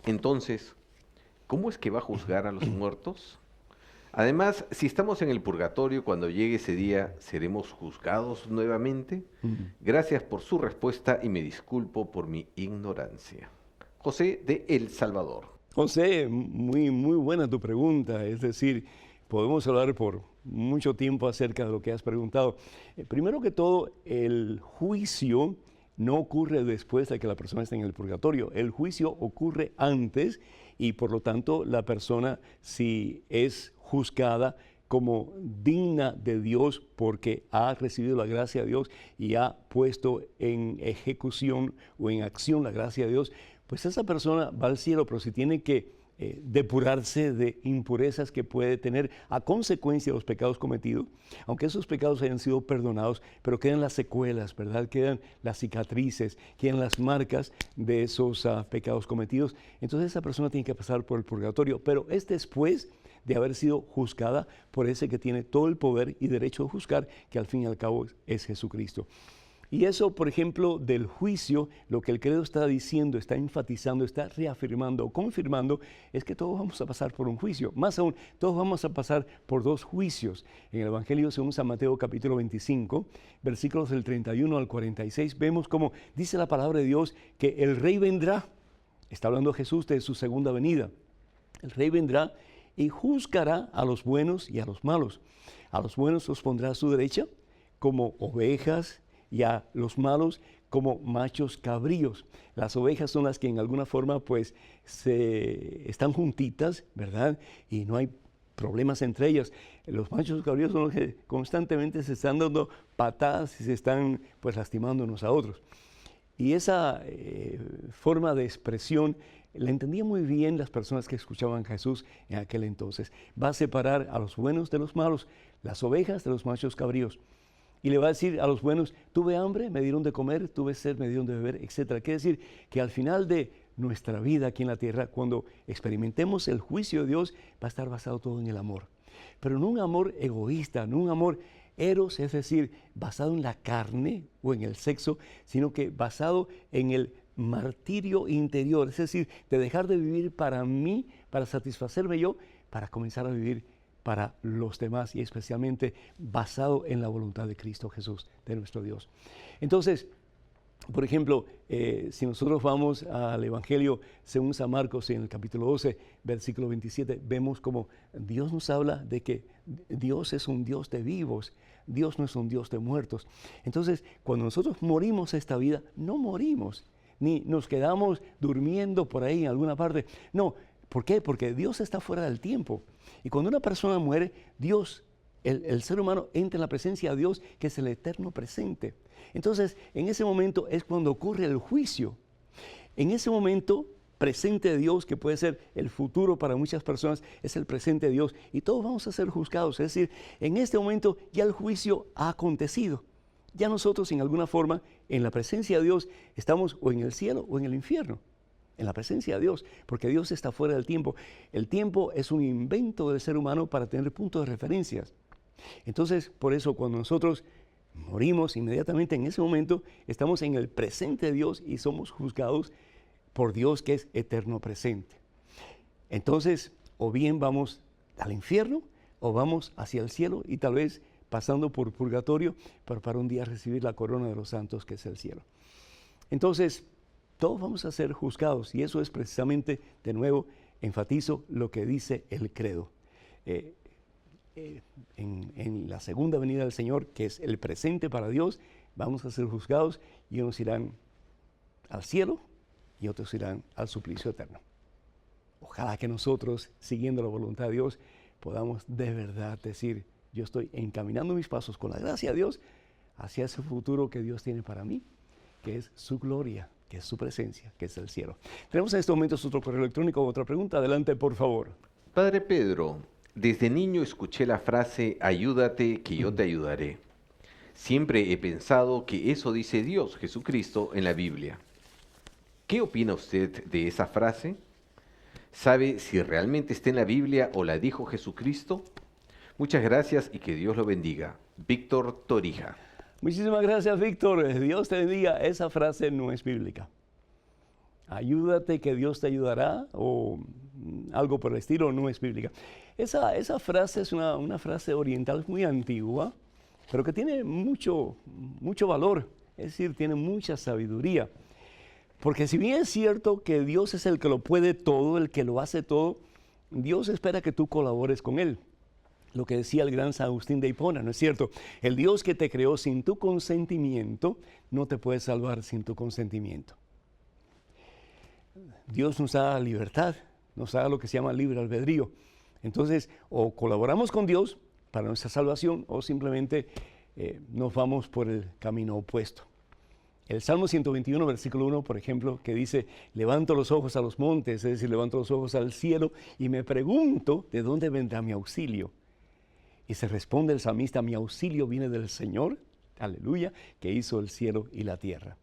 Entonces, ¿cómo es que va a juzgar a los muertos? Además, si estamos en el purgatorio, cuando llegue ese día, ¿seremos juzgados nuevamente? Gracias por su respuesta y me disculpo por mi ignorancia. José de El Salvador. José, muy buena tu pregunta. Es decir, podemos hablar por mucho tiempo acerca de lo que has preguntado. Primero que todo, el juicio no ocurre después de que la persona esté en el purgatorio. El juicio ocurre antes y por lo tanto la persona, si es juzgada como digna de Dios porque ha recibido la gracia de Dios y ha puesto en ejecución o en acción la gracia de Dios, pues esa persona va al cielo, pero si tiene que depurarse de impurezas que puede tener a consecuencia de los pecados cometidos, aunque esos pecados hayan sido perdonados, pero quedan las secuelas, ¿verdad? Quedan las cicatrices, quedan las marcas de esos pecados cometidos. Entonces esa persona tiene que pasar por el purgatorio, pero es después de haber sido juzgada por ese que tiene todo el poder y derecho de juzgar, que al fin y al cabo es Jesucristo. Y eso, por ejemplo, del juicio, lo que el credo está diciendo, está enfatizando, está reafirmando o confirmando, es que todos vamos a pasar por un juicio. Más aún, todos vamos a pasar por 2 juicios. En el Evangelio según San Mateo capítulo 25, versículos del 31 al 46, vemos como dice la palabra de Dios que el Rey vendrá. Está hablando Jesús de su segunda venida. El Rey vendrá y juzgará a los buenos y a los malos. A los buenos los pondrá a su derecha como ovejas, y a los malos como machos cabríos. Las ovejas son las que en alguna forma pues están juntitas, ¿verdad? Y no hay problemas entre ellas. Los machos cabríos son los que constantemente se están dando patadas y se están pues lastimando unos a otros. Y esa forma de expresión la entendían muy bien las personas que escuchaban a Jesús en aquel entonces. Va a separar a los buenos de los malos, las ovejas de los machos cabríos. Y le va a decir a los buenos, tuve hambre, me dieron de comer, tuve sed, me dieron de beber, etc. Quiere decir que al final de nuestra vida aquí en la tierra, cuando experimentemos el juicio de Dios, va a estar basado todo en el amor. Pero no un amor egoísta, no un amor eros, es decir, basado en la carne o en el sexo, sino que basado en el martirio interior, es decir, de dejar de vivir para mí, para satisfacerme yo, para comenzar a vivir para los demás y especialmente basado en la voluntad de Cristo Jesús, de nuestro Dios. Entonces, por ejemplo, si nosotros vamos al Evangelio según San Marcos en el capítulo 12, versículo 27, vemos como Dios nos habla de que Dios es un Dios de vivos, Dios no es un Dios de muertos. Entonces, cuando nosotros morimos esta vida, no morimos, ni nos quedamos durmiendo por ahí en alguna parte. No, ¿por qué? Porque Dios está fuera del tiempo. Y cuando una persona muere, Dios, el ser humano entra en la presencia de Dios, que es el eterno presente. Entonces, en ese momento es cuando ocurre el juicio. En ese momento presente de Dios, que puede ser el futuro para muchas personas, es el presente de Dios. Y todos vamos a ser juzgados. Es decir, en este momento ya el juicio ha acontecido. Ya nosotros, en alguna forma, en la presencia de Dios, estamos o en el cielo o en el infierno. En la presencia de Dios, porque Dios está fuera del tiempo. El tiempo es un invento del ser humano para tener puntos de referencias. Entonces, por eso cuando nosotros morimos inmediatamente en ese momento, estamos en el presente de Dios y somos juzgados por Dios que es eterno presente. Entonces, o bien vamos al infierno o vamos hacia el cielo y tal vez pasando por purgatorio, pero para un día recibir la corona de los santos que es el cielo. Entonces, todos vamos a ser juzgados y eso es precisamente, de nuevo, enfatizo lo que dice el credo. En la segunda venida del Señor, que es el presente para Dios, vamos a ser juzgados y unos irán al cielo y otros irán al suplicio eterno. Ojalá que nosotros, siguiendo la voluntad de Dios, podamos de verdad decir, yo estoy encaminando mis pasos con la gracia de Dios hacia ese futuro que Dios tiene para mí, que es su gloria, que es su presencia, que es el cielo. Tenemos en estos momentos otro correo electrónico, otra pregunta. Adelante, por favor. Padre Pedro, desde niño escuché la frase, ayúdate que yo te ayudaré. Siempre he pensado que eso dice Dios, Jesucristo, en la Biblia. ¿Qué opina usted de esa frase? ¿Sabe si realmente está en la Biblia o la dijo Jesucristo? Muchas gracias y que Dios lo bendiga. Víctor Torija. Muchísimas gracias, Víctor. Dios te bendiga. Esa frase no es bíblica. Ayúdate que Dios te ayudará o algo por el estilo no es bíblica. Esa frase es una frase oriental muy antigua, pero que tiene mucho valor. Es decir, tiene mucha sabiduría. Porque si bien es cierto que Dios es el que lo puede todo, el que lo hace todo, Dios espera que tú colabores con Él. Lo que decía el gran San Agustín de Hipona, ¿no es cierto? El Dios que te creó sin tu consentimiento, no te puede salvar sin tu consentimiento. Dios nos da libertad, nos da lo que se llama libre albedrío. Entonces, o colaboramos con Dios para nuestra salvación, o simplemente nos vamos por el camino opuesto. El Salmo 121, versículo 1, por ejemplo, que dice, levanto los ojos a los montes, es decir, levanto los ojos al cielo y me pregunto, ¿de dónde vendrá mi auxilio? Y se responde el salmista, mi auxilio viene del Señor, aleluya, que hizo el cielo y la tierra.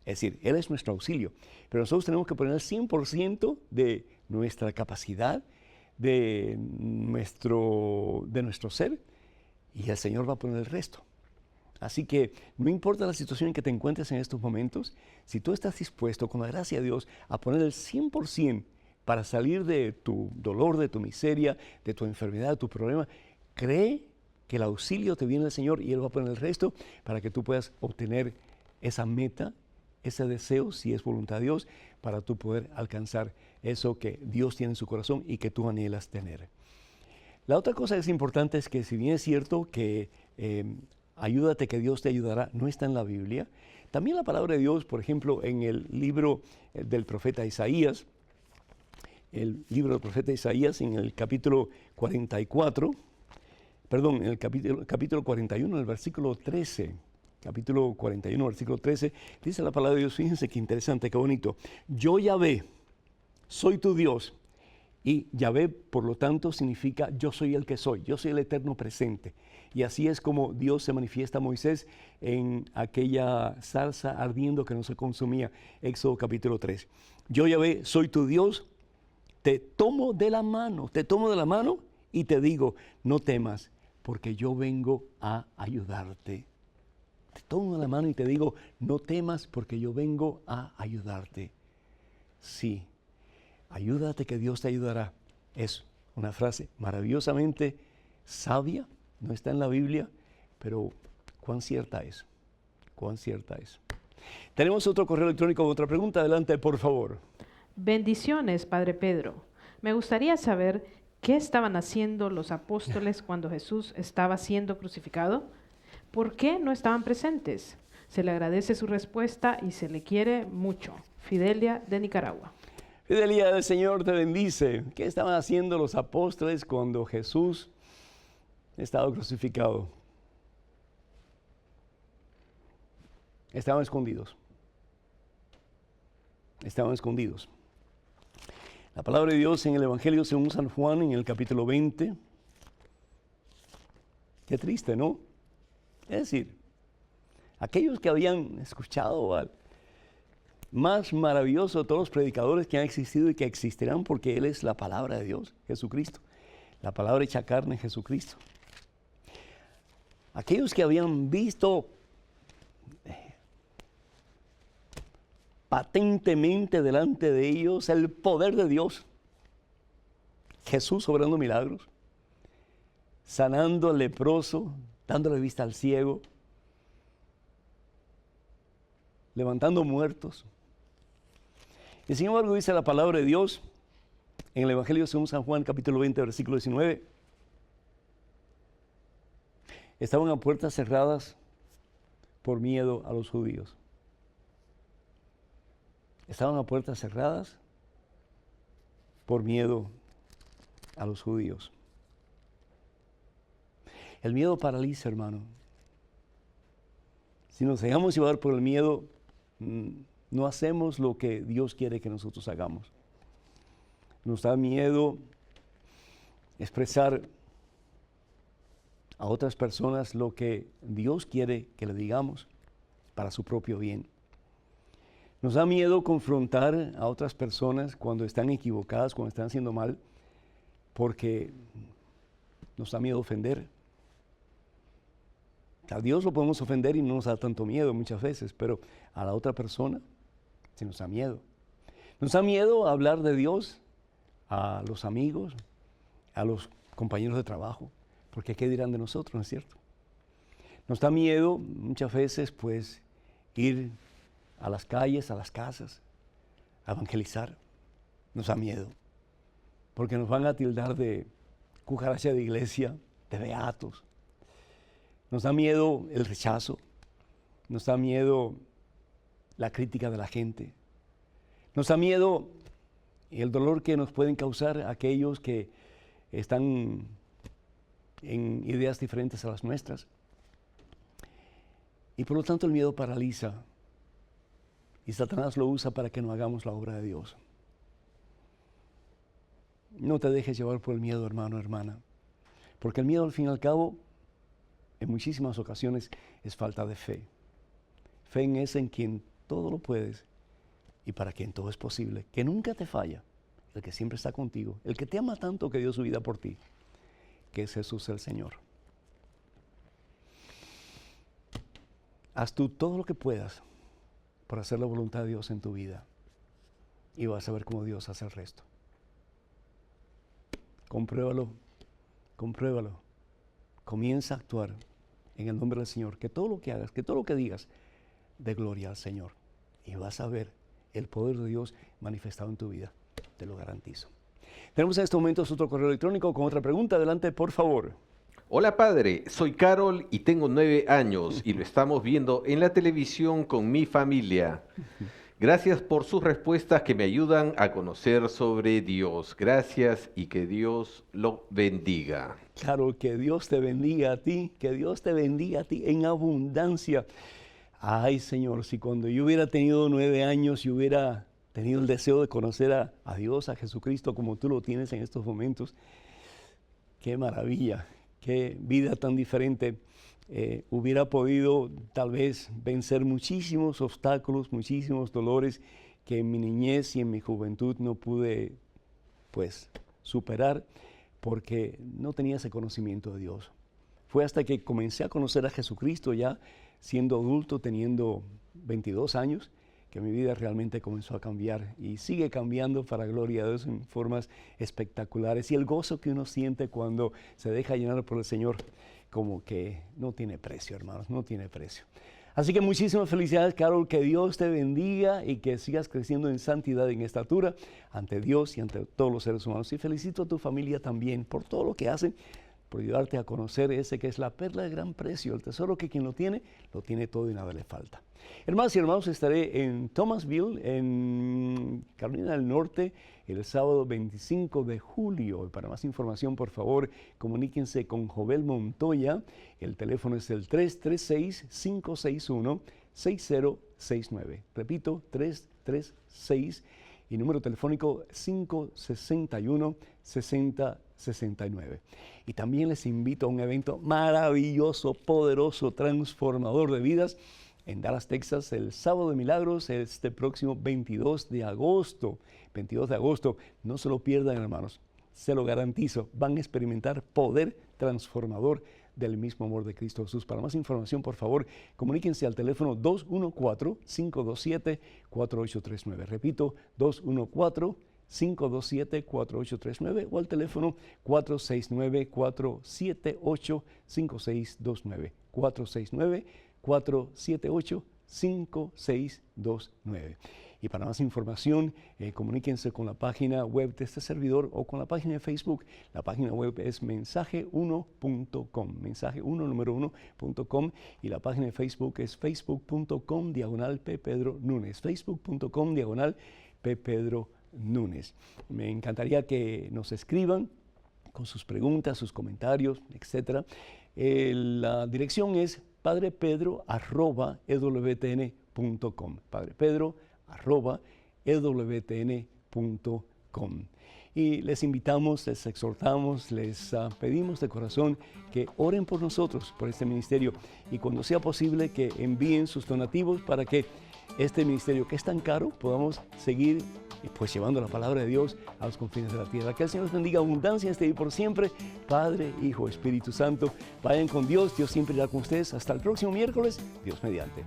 Es decir, Él es nuestro auxilio. Pero nosotros tenemos que poner el 100% de nuestra capacidad, de nuestro ser, y el Señor va a poner el resto. Así que no importa la situación en que te encuentres en estos momentos, si tú estás dispuesto, con la gracia de Dios, a poner el 100% para salir de tu dolor, de tu miseria, de tu enfermedad, de tu problema, cree que el auxilio te viene del Señor y Él va a poner el resto para que tú puedas obtener esa meta, ese deseo, si es voluntad de Dios, para tú poder alcanzar eso que Dios tiene en su corazón y que tú anhelas tener. La otra cosa que es importante es que si bien es cierto que ayúdate que Dios te ayudará, no está en la Biblia, también la palabra de Dios, por ejemplo, en el libro del profeta Isaías, en el capítulo 44, en el capítulo 41, en el versículo 13, capítulo 41, versículo 13, dice la palabra de Dios, fíjense qué interesante, qué bonito. Yo Yahvé, soy tu Dios. Y Yahvé, por lo tanto, significa yo soy el que soy, yo soy el eterno presente. Y así es como Dios se manifiesta a Moisés en aquella zarza ardiendo que no se consumía, Éxodo capítulo 3. Yo Yahvé, soy tu Dios, te tomo de la mano y te digo, no temas, porque yo vengo a ayudarte. Te tomo de la mano y te digo, no temas, porque yo vengo a ayudarte. Sí. Ayúdate que Dios te ayudará. Es una frase maravillosamente sabia, no está en la Biblia, pero cuán cierta es, cuán cierta es. Tenemos otro correo electrónico con otra pregunta, adelante por favor. Bendiciones, Padre Pedro. Me gustaría saber qué estaban haciendo los apóstoles cuando Jesús estaba siendo crucificado. ¿Por qué no estaban presentes? Se le agradece su respuesta y se le quiere mucho. Fidelia de Nicaragua. Fidelidad del Señor te bendice. ¿Qué estaban haciendo los apóstoles cuando Jesús estaba crucificado? Estaban escondidos. Estaban escondidos. La palabra de Dios en el Evangelio según San Juan, en el capítulo 20. Qué triste, ¿no? Es decir, aquellos que habían escuchado al más maravilloso de todos los predicadores que han existido y que existirán, porque Él es la palabra de Dios, Jesucristo. La palabra hecha carne, Jesucristo. Aquellos que habían visto patentemente delante de ellos el poder de Dios. Jesús obrando milagros, sanando al leproso, dándole vista al ciego, levantando muertos. Y sin embargo dice la palabra de Dios en el Evangelio según San Juan, capítulo 20, versículo 19. Estaban a puertas cerradas por miedo a los judíos. Estaban a puertas cerradas por miedo a los judíos. El miedo paraliza, hermano. Si nos dejamos llevar por el miedo, no hacemos lo que Dios quiere que nosotros hagamos. Nos da miedo expresar a otras personas lo que Dios quiere que le digamos para su propio bien. Nos da miedo confrontar a otras personas cuando están equivocadas, cuando están haciendo mal, porque nos da miedo ofender. A Dios lo podemos ofender y no nos da tanto miedo muchas veces, pero a la otra persona sí nos da miedo. Nos da miedo hablar de Dios a los amigos, a los compañeros de trabajo, porque ¿qué dirán de nosotros, no es cierto? Nos da miedo muchas veces pues ir a las calles, a las casas, a evangelizar. Nos da miedo, porque nos van a tildar de cucaracha de iglesia, de beatos. Nos da miedo el rechazo, nos da miedo la crítica de la gente, nos da miedo el dolor que nos pueden causar aquellos que están en ideas diferentes a las nuestras. Y por lo tanto el miedo paraliza y Satanás lo usa para que no hagamos la obra de Dios. No te dejes llevar por el miedo, hermano, hermana, porque el miedo al fin y al cabo en muchísimas ocasiones es falta de fe. Fe en ese en quien todo lo puedes y para quien todo es posible, que nunca te falla, el que siempre está contigo, el que te ama tanto que dio su vida por ti, que es Jesús el Señor. Haz tú todo lo que puedas por hacer la voluntad de Dios en tu vida y vas a ver cómo Dios hace el resto. Compruébalo, compruébalo. Comienza a actuar en el nombre del Señor, que todo lo que hagas, que todo lo que digas, dé gloria al Señor. Y vas a ver el poder de Dios manifestado en tu vida, te lo garantizo. Tenemos en estos momentos otro correo electrónico con otra pregunta. Adelante, por favor. Hola padre, soy Carol y tengo 9 años y lo estamos viendo en la televisión con mi familia. Gracias por sus respuestas que me ayudan a conocer sobre Dios. Gracias y que Dios lo bendiga. Claro, que Dios te bendiga a ti, que Dios te bendiga a ti en abundancia. Ay, Señor, si cuando yo hubiera tenido 9 años y hubiera tenido el deseo de conocer a Dios, a Jesucristo, como tú lo tienes en estos momentos, qué maravilla, qué vida tan diferente. Hubiera podido tal vez vencer muchísimos obstáculos, muchísimos dolores que en mi niñez y en mi juventud no pude, pues, superar porque no tenía ese conocimiento de Dios. Fue hasta que comencé a conocer a Jesucristo ya siendo adulto, teniendo 22 años, que mi vida realmente comenzó a cambiar y sigue cambiando para gloria de Dios en formas espectaculares. Y el gozo que uno siente cuando se deja llenar por el Señor, como que no tiene precio, hermanos, no tiene precio. Así que muchísimas felicidades, Carol, que Dios te bendiga y que sigas creciendo en santidad y en estatura ante Dios y ante todos los seres humanos. Y felicito a tu familia también por todo lo que hacen, por ayudarte a conocer ese que es la perla de gran precio, el tesoro que quien lo tiene todo y nada le falta. Hermanos y hermanos, estaré en Thomasville, en Carolina del Norte, el sábado 25 de julio. Y para más información, por favor, comuníquense con Jovel Montoya. El teléfono es el 336-561-6069. Repito, 336 y número telefónico 561-6069. Y también les invito a un evento maravilloso, poderoso, transformador de vidas en Dallas, Texas, el Sábado de Milagros, este próximo 22 de agosto. 22 de agosto, no se lo pierdan, hermanos, se lo garantizo, van a experimentar poder transformador del mismo amor de Cristo Jesús. Para más información, por favor, comuníquense al teléfono 214-527-4839. Repito, 214-527-4839 o al teléfono 469-478-5629. 469-478-5629. Y para más información, comuníquense con la página web de este servidor o con la página de Facebook. La página web es mensaje1.com, mensaje1.com, y la página de Facebook es facebook.com/ppedronúñez, facebook.com/ppedronúñez. Me encantaría que nos escriban con sus preguntas, sus comentarios, etc. La dirección es padrepedro@ewtn.com, padrepedro@ewtn.com. Y les invitamos, les exhortamos, les pedimos de corazón que oren por nosotros, por este ministerio, y cuando sea posible que envíen sus donativos para que este ministerio, que es tan caro, podamos seguir pues llevando la palabra de Dios a los confines de la tierra. Que el Señor les bendiga abundancia este día y por siempre. Padre, Hijo, Espíritu Santo, vayan con Dios. Dios siempre irá con ustedes. Hasta el próximo miércoles, Dios mediante.